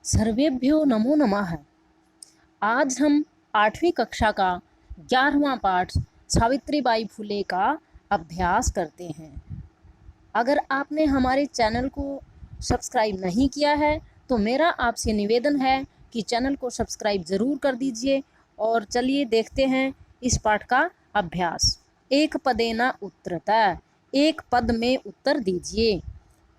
सर्वेभ्यो नमो नमः। आज हम 8वीं कक्षा का 11वां पाठ सावित्रीबाई फुले का अभ्यास करते हैं। अगर आपने हमारे चैनल को सब्सक्राइब नहीं किया है तो मेरा आपसे निवेदन है कि चैनल को सब्सक्राइब ज़रूर कर दीजिए। और चलिए देखते हैं इस पाठ का अभ्यास। एक पदेन उत्तरतः, एक पद में उत्तर दीजिए।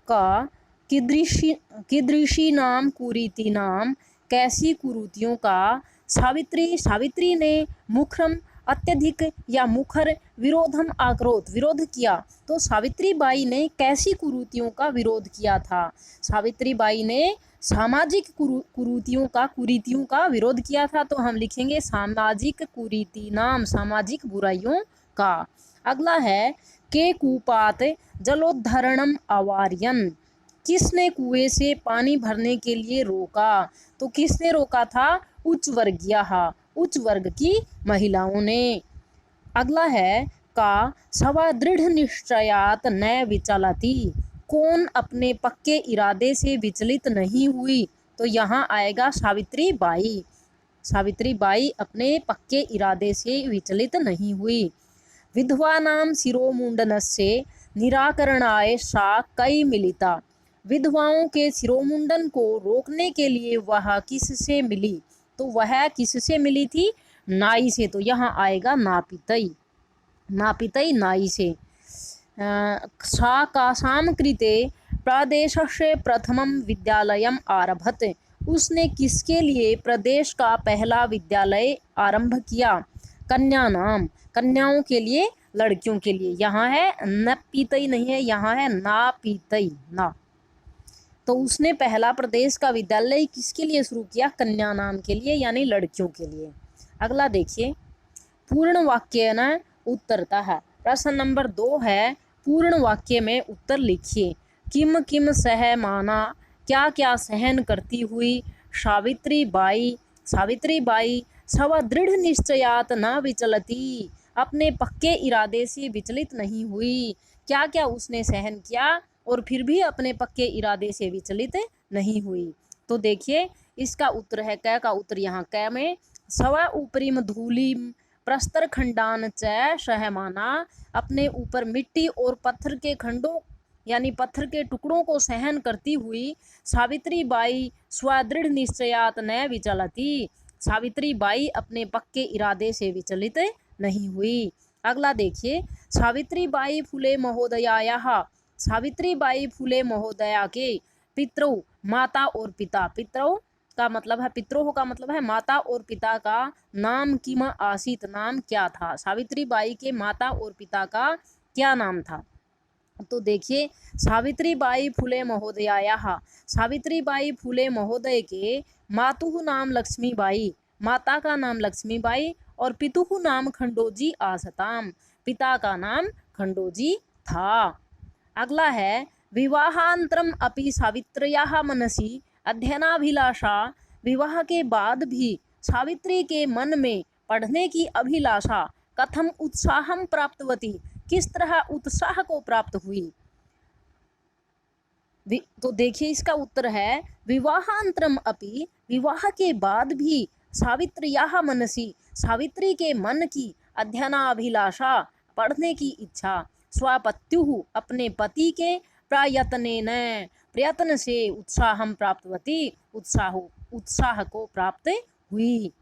का कीदृशीनां कुरीतीनां, कैसी कुरीतियों का सावित्री ने मुखरम अत्यधिक या मुखर विरोधम आक्रोध विरोध किया। तो सावित्रीबाई ने कैसी कुरीतियों का विरोध किया था? सावित्रीबाई ने सामाजिक कुरीतियों का विरोध किया था। तो हम लिखेंगे सामाजिक कुरीतीनाम, सामाजिक बुराइयों का। अगला है के कूपात जलोद्धरणम अवार्यन, किसने कुएं से पानी भरने के लिए रोका? तो किसने रोका था? उच्च वर्ग की महिलाओं ने। अगला है का सवा दृढ़ निश्चयात न विचलती, कौन अपने पक्के इरादे से विचलित नहीं हुई? तो यहाँ आएगा सावित्रीबाई। सावित्रीबाई अपने पक्के इरादे से विचलित नहीं हुई। विधवानां शिरोमुंडनस्य निराकरणाय सा कई मिलिता, विधवाओं के शिरोमुंडन को रोकने के लिए वह किससे मिली? तो वह किससे मिली थी? नाई से। तो यहाँ आएगा नापितई, नाई से। सा कासां कृते प्रदेशस्य प्रथमं विद्यालयम् आरभत, उसने किसके लिए प्रदेश का पहला विद्यालय आरंभ किया? कन्याओं के लिए, लड़कियों के लिए। यहाँ है नपीतई नहीं है, यहाँ है नापीतई ना। तो उसने पहला प्रदेश का विद्यालय किसके लिए शुरू किया? कन्या नाम के लिए, यानी लड़कियों के लिए। अगला देखिए, पूर्ण वाक्य न उत्तरता है। प्रश्न नंबर 2 है, पूर्ण वाक्य में उत्तर लिखिए। किम किम सह माना, क्या क्या सहन करती हुई सावित्रीबाई स्वदृढ़ निश्चयात न विचलती, अपने पक्के इरादे से विचलित नहीं हुई। क्या क्या उसने सहन किया और फिर भी अपने पक्के इरादे से विचलित नहीं हुई? तो देखिए इसका उत्तर है क का उत्तर यहाँ क में, स्व ऊपरीम धूलिम प्रस्तर खंडान च सहमाना, अपने ऊपर मिट्टी और पत्थर के खंडों यानी पत्थर के टुकड़ों को सहन करती हुई सावित्रीबाई स्वदृढ़ निश्चयात न विचलती, सावित्रीबाई अपने पक्के इरादे से विचलित नहीं हुई। अगला देखिए, सावित्रीबाई फुले महोदयायाः, सावित्रीबाई फुले महोदया के पितरों, माता और पिता, पितरों का मतलब है माता और पिता का नाम किम आसीत, नाम क्या था? सावित्रीबाई के माता और पिता का क्या नाम था? तो देखिए, सावित्रीबाई फुले महोदयायाः, सावित्रीबाई फुले महोदय के मातुः नाम लक्ष्मीबाई, माता का नाम लक्ष्मीबाई, और पितुः नाम खंडोजी आसताम, पिता का नाम खंडोजी था। अगला है, विवाहांतरम अपि सावित्र्याः मनसि अध्ययनाभिलाषा, विवाह के बाद भी सावित्री के मन में पढ़ने की अभिलाषा कथम उत्साहम प्राप्तवती, किस तरह उत्साह को प्राप्त हुई? तो देखिए इसका उत्तर है विवाहांतरम अपि, विवाह के बाद भी सावित्र्याः मनसि, सावित्री के मन की अध्ययनाभिलाषा, पढ़ने की इच्छा, स्वपत्युः अपने पति के प्रयत्न से उत्साहम प्राप्तवती, उत्साह को प्राप्त हुई।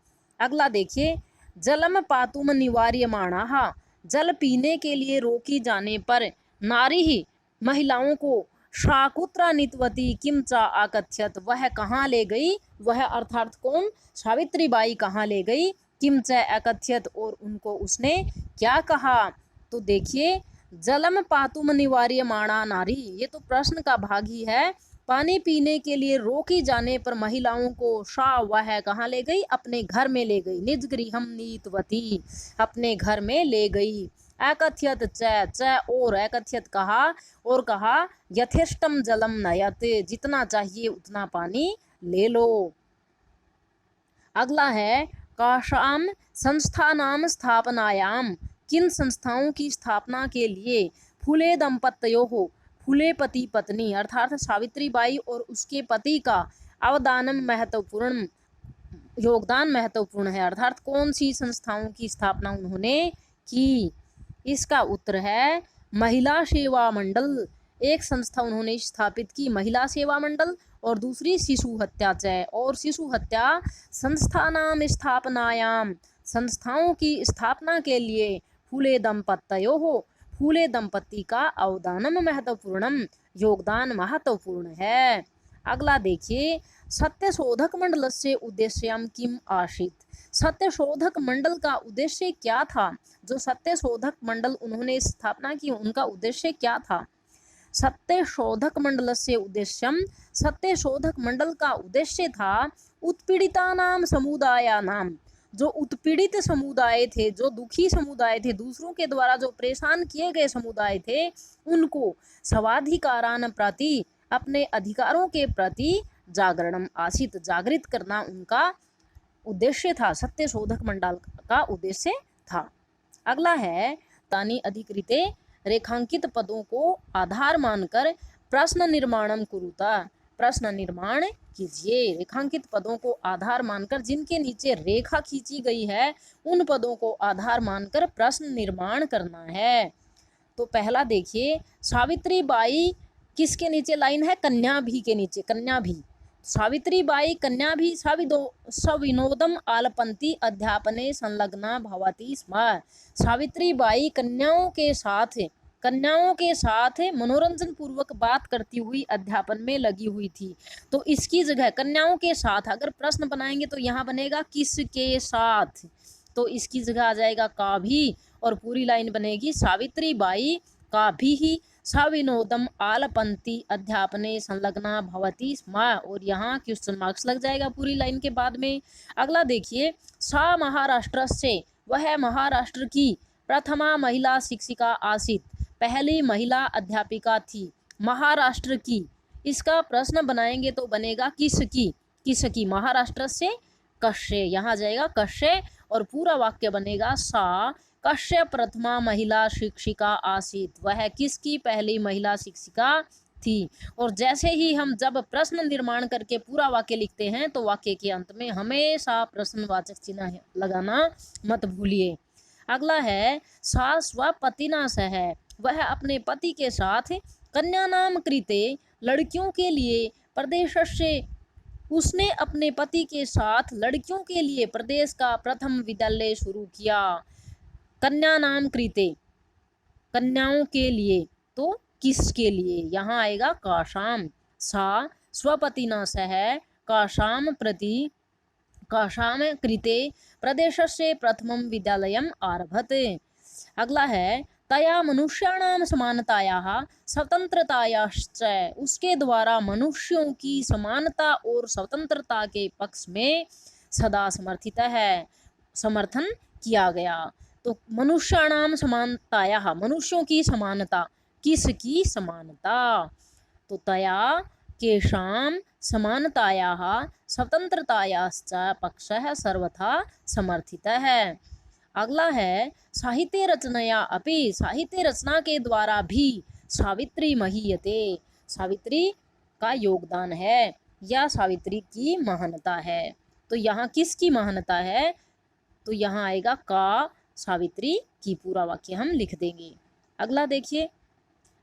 अगला देखिए, जलम पातुम निवार्यमाणाः, जल पीने के लिए रोकी जाने पर नारी ही महिलाओं को शाकुत्रा नीतवती किम चा आकथ्यत, वह कहाँ ले गई? वह अर्थात कौन? सावित्रीबाई कहाँ ले गई? किम चा आकथ्यत, और उनको उसने क्या कहा? तो देखिए, जलम पातुम निवार्यमाणा नारी, ये तो प्रश्न का भाग ही है। पानी पीने के लिए रोकी जाने पर महिलाओं को वह कहाँ ले गई? अपने घर में ले गई। निज गृहम नीतवती, अपने घर में ले गई। अकथ्यत च और अकथ्यत कहा, और कहा यथेष्टम जलम नयत, जितना चाहिए उतना पानी ले लो। अगला है, काशाम संस्थानाम स्थापनायाम, किन संस्थाओं की स्थापना के लिए फुले दंपत्योः, फुले पति पत्नी अर्थात सावित्रीबाई और उसके पति का अवदानम महत्वपूर्ण, योगदान महत्वपूर्ण है, अर्थात कौन सी संस्थाओं की स्थापना उन्होंने की। इसका उत्तर है महिला सेवा मंडल। एक संस्था उन्होंने स्थापित की महिला सेवा मंडल, और दूसरी शिशु हत्या चय, और शिशु हत्या संस्थानाम स्थापनायाम, संस्थाओं की स्थापना के लिए फूले दंपत्तयो हो, फूले दंपत्ति का अवदानम महत्वपूर्णम, योगदान महत्वपूर्ण है। अगला देखिए, सत्यशोधक मंडल से उद्देश्यम किम आसीत। सत्यशोधक मंडल का उद्देश्य क्या था। जो सत्यशोधक मंडल उन्होंने स्थापना की उनका उद्देश्य क्या था। सत्यशोधक मंडल से उद्देश्यम, सत्यशोधक मंडल का उद्देश्य था उत्पीड़िता नाम समुदाया नाम, जो उत्पीड़ित समुदाय थे, जो दुखी समुदाय थे, दूसरों के द्वारा जो परेशान किए गए समुदाय थे, उनको स्वाधिकारान प्रति, अपने अधिकारों के प्रति जागरणम आसित, जागृत करना उनका उद्देश्य था, सत्यशोधक मंडल का उद्देश्य था। अगला है, तानी अधिकृते रेखांकित पदों को आधार मानकर प्रश्न निर्माणम कुरुता, प्रश्न निर्माण कीजिए। रेखांकित पदों को आधार मानकर, जिनके नीचे रेखा खींची गई है, उन पदों को आधार मानकर प्रश्न निर्माण करना है। तो पहला देखिए, सावित्री बाई किसके नीचे लाइन है, कन्या भी के नीचे, कन्या भी, सावित्री बाई कन्या भी सविनोदम आलपंती अध्यापने संलग्ना भवती स्म। सावित्री बाई कन्याओं के साथ मनोरंजन पूर्वक बात करती हुई अध्यापन में लगी हुई थी। तो इसकी जगह कन्याओं के साथ अगर प्रश्न बनाएंगे तो यहाँ बनेगा किसके साथ, तो इसकी जगह आ जाएगा का भी, और पूरी लाइन बनेगी सावित्री बाई का भी ही सविनोदम आलपंती अध्यापने संलग्ना भवती स्म, और यहाँ क्वेश्चन मार्क्स लग जाएगा पूरी लाइन के बाद में। अगला देखिए, सा महाराष्ट्र से, वह महाराष्ट्र की प्रथमा महिला शिक्षिका आसीत, पहली महिला अध्यापिका थी। महाराष्ट्र की, इसका प्रश्न बनाएंगे तो बनेगा किसकी, किसकी, महाराष्ट्र से कश्य, यहाँ जाएगा कश्य, और पूरा वाक्य बनेगा सा कश्य प्रथमा महिला शिक्षिका आसीत, वह किसकी पहली महिला शिक्षिका थी। और जैसे ही हम जब प्रश्न निर्माण करके पूरा वाक्य लिखते हैं तो वाक्य के अंत में हमेशा प्रश्नवाचक चिन्ह लगाना मत भूलिए। अगला है, सा स्वपतिना सह, वह अपने पति के साथ कन्या नाम कृते, लड़कियों के लिए प्रदेश से, उसने अपने पति के साथ लड़कियों के लिए प्रदेश का प्रथम विद्यालय शुरू किया। कन्या नाम कृते, कन्याओं के लिए, तो किसके लिए, यहाँ आएगा काशाम। सा स्वपतिना सह काशाम प्रति, काशाम कृते प्रदेशस्य प्रथमं विद्यालयम् आरभते। अगला है, तया मनुष्याणां समानतायाः स्वतंत्रतायाश्च, उसके द्वारा मनुष्यों की समानता और स्वतंत्रता के पक्ष में सदा समर्थन किया गया। तो मनुष्याणां समानतायाः, मनुष्यों की समानता, किसकी समानता, तो तया केषां समानतायाः स्वतंत्रतायाश्च पक्षः सर्वथा समर्थितः है। अगला है, साहित्य रचनया अपि, साहित्य रचना के द्वारा भी सावित्री महीयते, सावित्री का योगदान है या सावित्री की महानता है। तो यहाँ किसकी महानता है, तो यहाँ आएगा का सावित्री की, पूरा वाक्य हम लिख देंगे। अगला देखिए,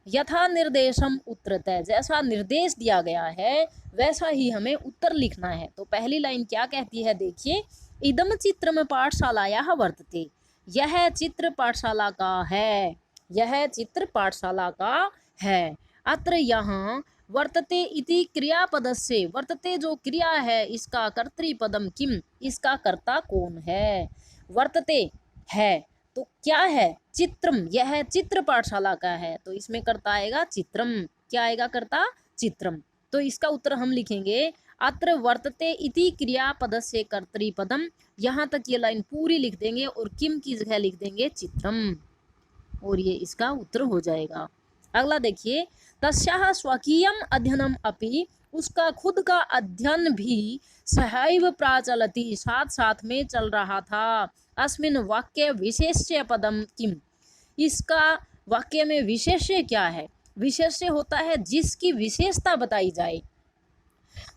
यथा निर्देशम उत्तरतः, जैसा निर्देश दिया गया है वैसा ही हमें उत्तर लिखना है। तो पहली लाइन क्या कहती है, देखिए, इदम चित्रम पाठशालायाः वर्तते, यह चित्र पाठशाला का है, यह चित्र पाठशाला का है। अत्र यहाँ वर्तते इति क्रियापदस्य, वर्तते जो क्रिया है इसका कर्तृपदम किम, इसका कर्ता कौन है। वर्तते है तो क्या है, चित्रम, यह चित्र पाठशाला का है, तो इसमें कर्ता आएगा चित्रम, क्या आएगा कर्ता, चित्रम। तो इसका उत्तर हम लिखेंगे अत्र वर्तते इति क्रियापदस्य कर्तृपदम, यहाँ तक ये लाइन पूरी लिख देंगे और किम की जगह लिख देंगे चित्रम, और ये इसका उत्तर हो जाएगा। अगला देखिए, तस्याः स्वकीयम अध्ययनम अपि, उसका खुद का अध्ययन भी सहैव प्राचलति, साथ साथ में चल रहा था। अस्मिन् वाक्य विशेष्य पदम किम, इसका वाक्य में विशेष्य क्या है, विशेष्य होता है जिसकी विशेषता बताई जाए।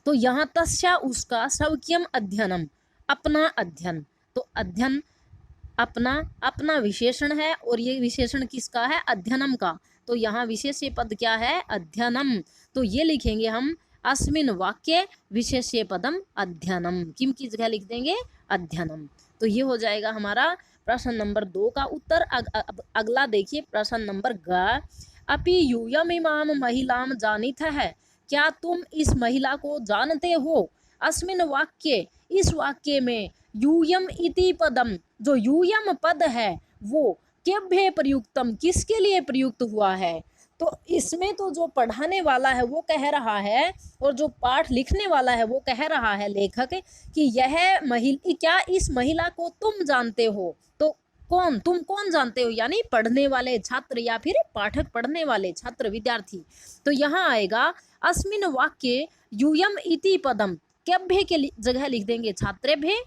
तो यहाँ तस्या उसका स्वकीयम अध्ययनम अपना अध्ययन, तो अध्ययन अपना, अपना विशेषण है और ये विशेषण किसका है, अध्ययनम का। तो यहाँ विशेष्य पद क्या है, अध्ययनम। तो ये लिखेंगे हम अस्मिन वाक्य विशेष्य पदम अध्ययनम, किम की जगह लिख देंगे अध्ययनम। तो ये हो जाएगा हमारा प्रश्न नंबर 2 का उत्तर। अगला देखिए प्रश्न नंबर ग, अपि यूयम इमाम महिलाम जानित है, क्या तुम इस महिला को जानते हो। अस्मिन वाक्य, इस वाक्य में यूयम इति पदम, जो यूयम पद है वो केभ्य प्रयुक्तम, किसके लिए प्रयुक्त हुआ है। तो इसमें तो जो पढ़ाने वाला है वो कह रहा है और जो पाठ लिखने वाला है वो कह रहा है लेखक कि यह महिला, क्या इस महिला को तुम जानते हो। तो कौन, तुम कौन जानते हो, यानी पढ़ने वाले छात्र या फिर पाठक, पढ़ने वाले छात्र विद्यार्थी। तो यहाँ आएगा अस्मिन वाक्य यूयम इति पदम, केभ्य के जगह लिख देंगे छात्रेभ्य,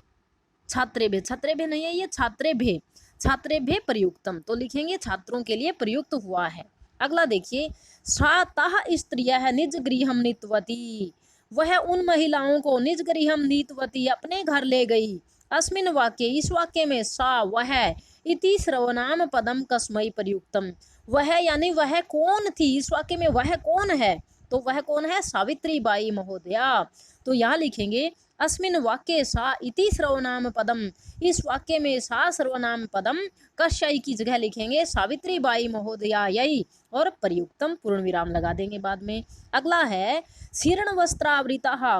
छात्रेभ्य, छात्रेभ्य नहीं है ये छात्रेभ्य, छात्रेभ्य प्रयुक्तम, तो लिखेंगे छात्रों के लिए प्रयुक्त हुआ है। अगला देखिए, सा ताः स्त्रियः निज गृहं नीतवती, वह उन महिलाओं को निज गृहं नीतवती, अपने घर ले गई। अस्मिन वाक्य, इस वाक्य में सा वह इति सर्वनाम पदम कस्मै प्रयुक्तम, वह यानी वह कौन थी, इस वाक्य में वह कौन है, तो वह कौन है, सावित्री बाई महोदया। तो यहाँ लिखेंगे अस्मिन वाक्ये सा इति सर्वनाम पदम, इस वाक्य में सा सर्वनाम पदम कश्य की जगह लिखेंगे सावित्री बाई महोदया यही, और प्रयुक्तम पूर्ण विराम लगा देंगे बाद में। अगला है शीर्ण वस्त्रावृता,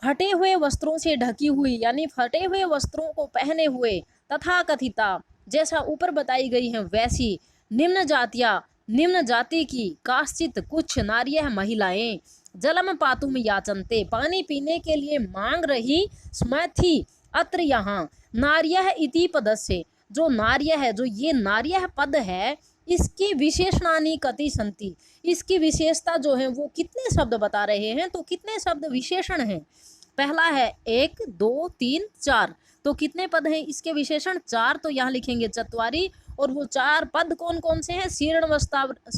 फटे हुए वस्त्रों से ढकी हुई, यानी फटे हुए वस्त्रों को पहने हुए, तथा कथिता, जैसा ऊपर बताई गई है वैसी, निम्न जातिया, निम्न जाति की, काश्चित कुछ, नार्यः महिलाएं, जलम पातुम याचनते, पानी पीने के लिए मांग रही समय थी। अत्र यहाँ नार्यः इति पदस्य, जो नार्य है, जो ये नार्यः पद है, इसकी विशेषणानि कति संति, इसकी विशेषता जो है वो कितने शब्द बता रहे हैं। तो कितने शब्द विशेषण हैं, पहला है 1 2 3 4, तो कितने पद हैं इसके विशेषण, 4। तो यहाँ लिखेंगे चत्वारी, और वो 4 पद कौन कौन से हैं, शीर्ण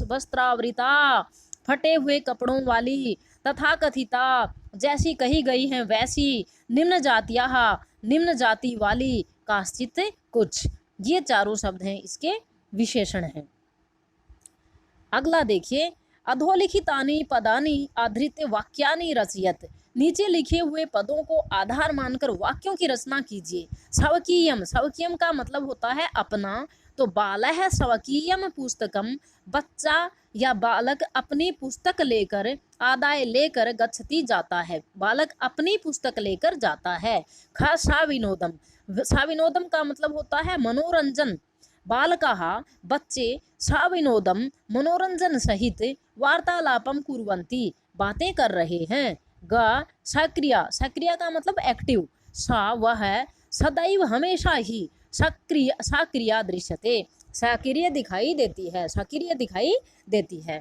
वस्त्रावृता, फटे हुए कपड़ों वाली, तथा कथिता, जैसी कही गई है वैसी, निम्न जातिया, निम्न जाति वाली, काश्चित कुछ, ये चारों शब्द हैं इसके विशेषण हैं। अगला देखिए, अधोलिखितानि पदानि आधृत्य वाक्यानि रचयत, नीचे लिखे हुए पदों को आधार मानकर वाक्यों की रचना कीजिए। स्वकीयम, स्वकीयम का मतलब होता है अपना, तो बालः स्वकीयम पुस्तकम, बच्चा या बालक अपनी पुस्तक लेकर, आदाय लेकर, गच्छति जाता है, बालक अपनी पुस्तक लेकर जाता है। ख साविनोदम, साविनोदम का मतलब होता है मनोरंजन, बालकाः बच्चे साविनोदम मनोरंजन सहित वार्तालापम कुर्वन्ति, बातें कर रहे हैं। ग सक्रिया, सक्रिया का मतलब एक्टिव, सा वह सदैव हमेशा ही, सक्रिय, सक्रिया दृश्यते, सक्रिय दिखाई देती है, सक्रिय दिखाई देती है।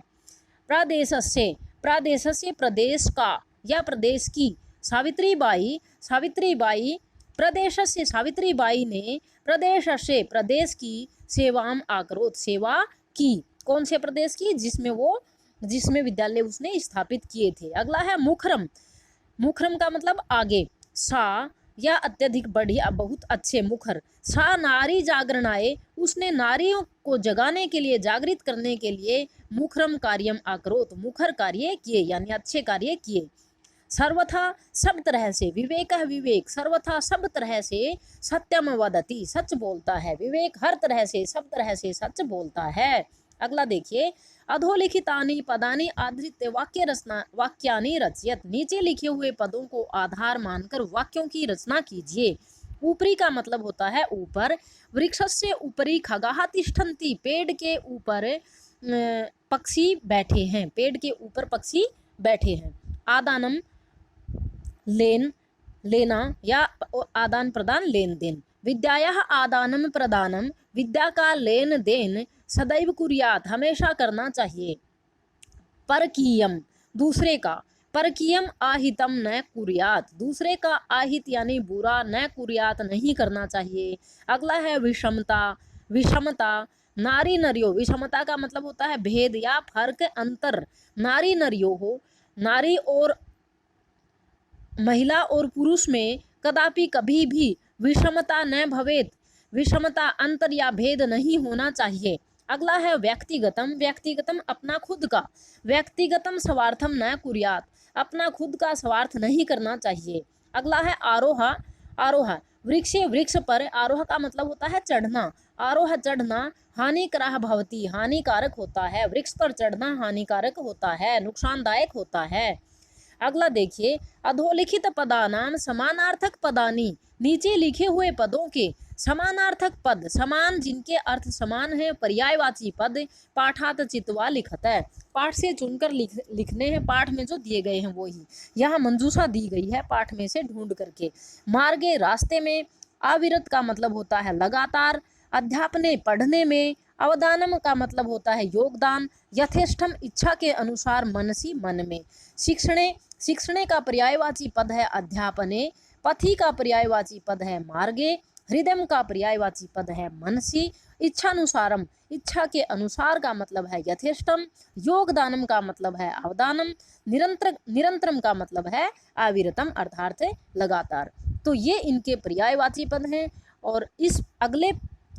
प्रदेशस्य, प्रदेशस्य प्रदेश का या प्रदेश की, सावित्री बाई, सावित्री बाई, प्रदेश से सावित्री बाई ने प्रदेश से प्रदेश की सेवाम आकरोत, सेवा की, कौन से प्रदेश की, जिसमें वो, जिसमें विद्यालय उसने स्थापित किए थे। अगला है मुखरम, मुखरम का मतलब आगे, सा या अत्यधिक बढ़िया, बहुत अच्छे, मुखर, सा नारी जागरणाए, उसने नारियों को जगाने के लिए, जागृत करने के लिए, मुखरम कार्यम आकरोत, मुखर कार्य किए, यानी अच्छे कार्य किए। सर्वथा, सब तरह से, विवेक विवेक, सर्वथा सब तरह से, सत्यम वदति, सच बोलता है, विवेक हर तरह से, सब तरह से सच बोलता है। अगला देखिए, अधोलिखितानि पदानि आधृत्य वाक्य रचना, वाक्यानि रचयत, नीचे लिखे हुए पदों को आधार मानकर वाक्यों की रचना कीजिए। ऊपरी का मतलब होता है ऊपर, वृक्षस्य ऊपरी खगाः तिष्ठन्ति, पेड़ के ऊपर पक्षी बैठे हैं, पेड़ के ऊपर पक्षी बैठे हैं। आदानम, लेन, लेना या आदान प्रदान, लेन देन। विद्यायाः आदानम प्रदानम, विद्या का लेन देन, सदैव कुर्यात, हमेशा करना चाहिए। परकीयम, दूसरे का, परकीयम आहितम न कुर्यात, दूसरे का आहित यानी बुरा, न कुर्यात नहीं करना चाहिए। अगला है विषमता, विषमता, नारी नरियो, विषमता का मतलब होता है भेद या फर्क, अंतर, नारी नरियो हो, नारी और महिला और पुरुष में कदापि कभी भी विषमता न भवेत, विषमता अंतर या भेद नहीं होना चाहिए। अगला है व्यक्तिगतम, व्यक्तिगतम अपना खुद का, व्यक्तिगतम स्वार्थम न कुर्यात, अपना खुद का स्वार्थ नहीं करना चाहिए। अगला है आरोह, आरोह वृक्षे, वृक्ष पर, आरोह का मतलब होता है चढ़ना, आरोह चढ़ना हानिकरः भवति, हानिकारक होता है, वृक्ष पर चढ़ना हानिकारक होता है, नुकसानदायक होता है। अगला देखिए, अधोलिखित पदानाम समानार्थक पदानी, नीचे लिखे हुए पदों के समानार्थक पद, समान जिनके अर्थ समान है, पर्यायवाची पद पाठात चित्वा लिखत है, पाठ से चुनकर लिखने हैं, पाठ में जो दिए गए हैं वो ही यहाँ मंजूषा दी गई है पाठ में से ढूंढ करके। मार्गे रास्ते में, अविरत का मतलब होता है लगातार, अध्यापने पढ़ने में, अवदानम का मतलब होता है योगदान, यथेष्टम इच्छा के अनुसार, मनसी मन में। शिक्षणे, शिक्षणे का पर्यायवाची पद है अध्यापने, पथि का पर्यायवाची पद है मार्गे, हृदय का पर्यायवाची पद है मनसी, इच्छानुसारम इच्छा के अनुसार का मतलब है यथेष्टम, योगदानम का मतलब है अवदानम, निरंतरम का मतलब है अविरतम अर्थात लगातार। तो ये इनके पर्यायवाची पद हैं। और इस अगले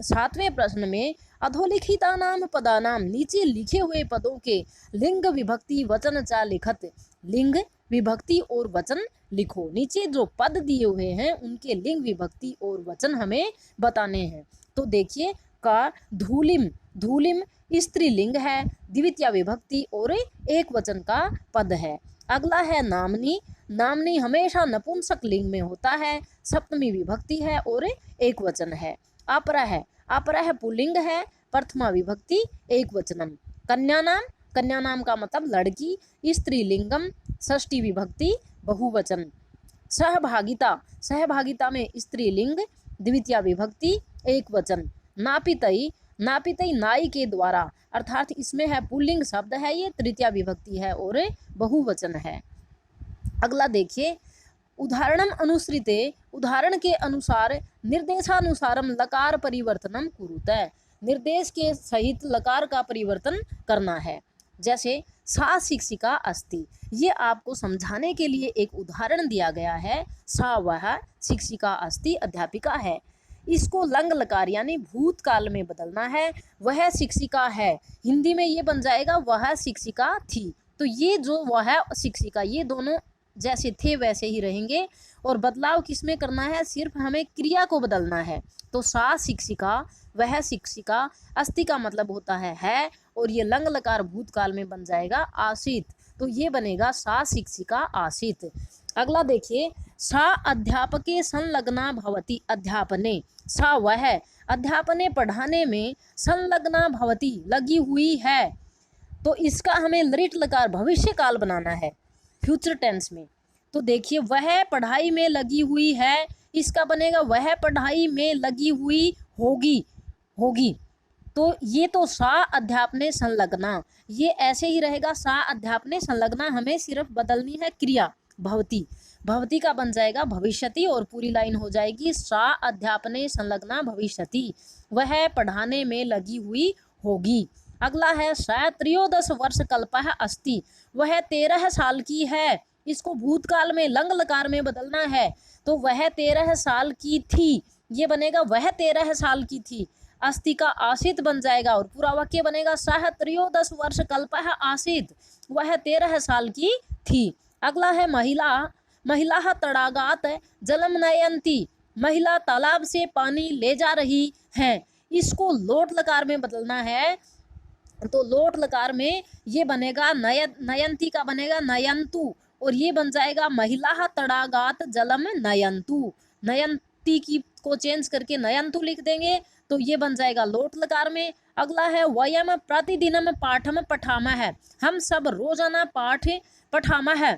7वें प्रश्न में अधोलिखितानाम पदानाम, नीचे लिखे हुए पदों के लिंग विभक्ति वचन चा लिखत, लिंग विभक्ति और वचन लिखो। नीचे जो पद दिए हुए हैं उनके लिंग विभक्ति और वचन हमें बताने हैं। तो देखिए का धूलिम, धूलिम स्त्रीलिंग है, द्वितीय विभक्ति और एक वचन का पद है। अगला है नामनी, नामनी हमेशा नपुंसक लिंग में होता है, सप्तमी विभक्ति है और एक वचन है। अपरह, अपरह पुल्लिंग है, प्रथमा विभक्ति एक वचनम। कन्या नाम, कन्या नाम का मतलब लड़की, स्त्रीलिंगम, षष्ठी विभक्ति बहुवचन। सहभागिता, सहभागिता में स्त्रीलिंग, द्वितीय विभक्ति एक वचन। नापितई, नापितई नाई के द्वारा, अर्थात इसमें है पुल्लिंग शब्द है, ये तृतीय विभक्ति है और बहुवचन है। अगला देखिए, उदाहरणम अनुसृते, उदाहरण के अनुसार, निर्देशानुसारम लकार परिवर्तनम कुरुते, निर्देश के सहित लकार का परिवर्तन करना है। जैसे सा शिक्षिका अस्ति, ये आपको समझाने के लिए एक उदाहरण दिया गया है। सा वह, शिक्षिका अस्ति अध्यापिका है। इसको लंग लकार यानी भूतकाल में बदलना है। वह शिक्षिका है, हिंदी में ये बन जाएगा वह शिक्षिका थी। तो ये जो वह शिक्षिका, ये दोनों जैसे थे वैसे ही रहेंगे। और बदलाव किसमें करना है, सिर्फ हमें क्रिया को बदलना है। तो सा शिक्षिका, वह शिक्षिका, अस्ति का मतलब होता है और ये लंग लकार भूतकाल में बन जाएगा आसीत। तो ये बनेगा सा शिक्षिका आसीत। अगला देखिए, सा अध्यापके संलग्ना भवति अध्यापने, सा वह, अध्यापने पढ़ाने में, संलग्ना भवति लगी हुई है। तो इसका हमें लृट लकार भविष्य काल बनाना है, फ्यूचर टेंस में। तो देखिए वह पढ़ाई में लगी हुई है, इसका बनेगा वह पढ़ाई में लगी हुई होगी, होगी। तो ये तो सा अध्यापने संलग्ना, ये ऐसे ही रहेगा सा अध्यापने संलग्ना, हमें सिर्फ बदलनी है क्रिया भवति, भवति का बन जाएगा भविष्यति और पूरी लाइन हो जाएगी सा अध्यापने संलग्ना भविष्यति, वह पढ़ाने में लगी हुई होगी। अगला है स त्रयोदश वर्ष कल्पः अस्ति, वह 13 साल की है। इसको भूतकाल में लंग लकार में बदलना है। तो वह 13 साल की थी, ये बनेगा वह 13 साल की थी। अस्ति का आसित बन जाएगा और पूरा वाक्य बनेगा सह त्रयोदश वर्ष कल्पः आसित, वह 13 साल की थी। अगला है महिला, महिला तड़ागात जलम नयंती, महिला तालाब से पानी ले जा रही हैं। इसको लोट लकार में बदलना है। तो लोट लकार में ये बनेगा नयंती का बनेगा नयंतु और ये बन जाएगा महिला तड़ागात जलम नयंतु, नयंती की को चेंज करके नयंतु लिख देंगे तो ये बन जाएगा लोट लकार में। अगला है वयम प्रतिदिनम पाठम पठामः, हम सब रोजाना पाठ पठामः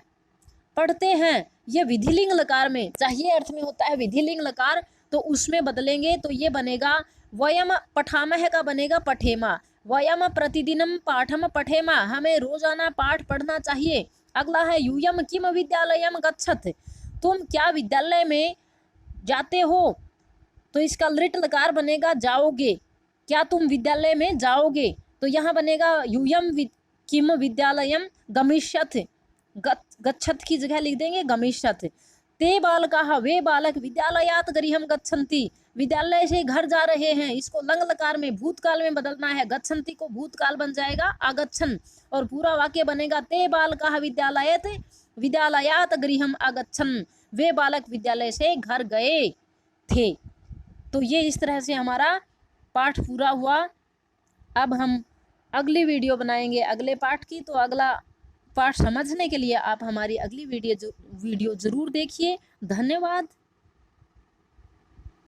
पढ़ते हैं। ये विधिलिंग लकार में चाहिए अर्थ में होता है विधिलिंग लकार, तो उसमें बदलेंगे तो ये बनेगा वयम पठामः का बनेगा पठेमा, वयम प्रतिदिनम पाठम पठेमा, हमें रोजाना पाठ पढ़ना चाहिए। अगला है यूयम किम विद्यालयम गच्छत, तुम क्या विद्यालय में जाते हो। तो इसका लिट लकार बनेगा जाओगे, क्या तुम विद्यालय में जाओगे। तो यहाँ बनेगा यूयम किम विद्यालयम गमिष्यथ, गच्छत की जगह लिख देंगे गमिष्यत। ते बालकाः वे बालक विद्यालयात गृहं गच्छन्ति विद्यालय से घर जा रहे हैं। इसको लंग लकार में भूतकाल में बदलना है। गच्छन्ति को भूतकाल बन जाएगा आगच्छन और पूरा वाक्य बनेगा ते बालकाः विद्यालयात गृहं आगच्छन्। वे बालक विद्यालय से घर गए थे। तो ये इस तरह से हमारा पाठ पूरा हुआ। अब हम अगली वीडियो बनाएंगे अगले पाठ की। तो अगला पाठ समझने के लिए आप हमारी अगली वीडियो ज़रूर देखिए। धन्यवाद।